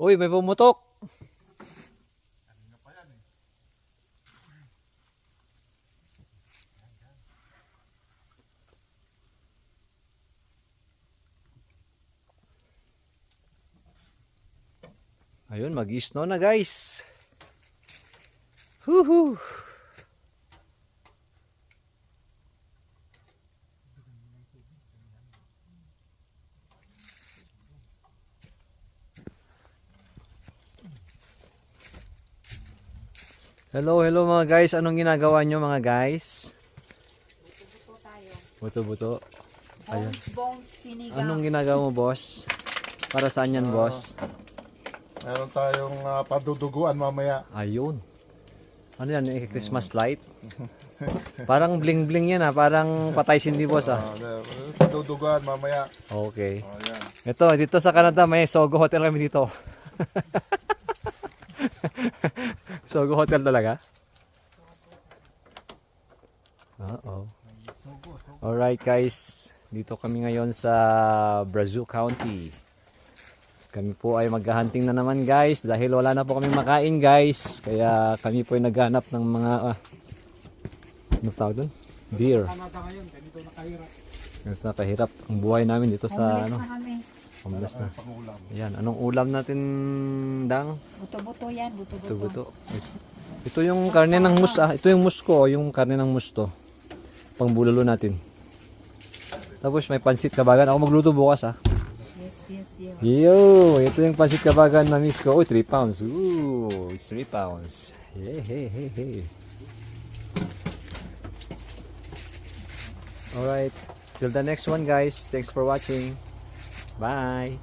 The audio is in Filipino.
Uy, may pumutok. Ayun, mag-snow na guys. Woohoo! Hello, hello mga guys. Anong ginagawa nyo mga guys? Buto-buto tayo. Buto-buto. Ayun. Bones, sinigang. Anong ginagawa mo, boss? Para saan yan, boss? Meron tayong paduduguan mamaya. Ayun. Ano yan? Christmas light? Parang bling-bling yan Parang patay sindi, boss Paduduguan mamaya. Okay. Yan. Ito, dito sa Canada may Sogo Hotel kami dito. Sogo Hotel talaga? Uh-oh. Alright guys, dito kami ngayon sa Brazos County. Kami po ay maghahunting na naman guys dahil wala na po kami makain guys. Kaya kami po ay naghahanap ng mga ano tawag doon? Deer. Ganito nakahirap ang buhay namin dito sa ano. Homeless na. Ayan, anong ulam natin, Dang? Buto-buto yan, buto-buto. Buto-buto. Ito yung karne ng mus Ito yung mus ko, yung karne ng mus to. Pangbulalo natin. Tapos may pansit kabagan. Ako magluto bukas Yes. Yo, ito yung pansit kabagan na miss ko. Uy, 3 pounds. Ooh, it's 3 pounds. Hey. Alright. Till the next one guys. Thanks for watching. Bye.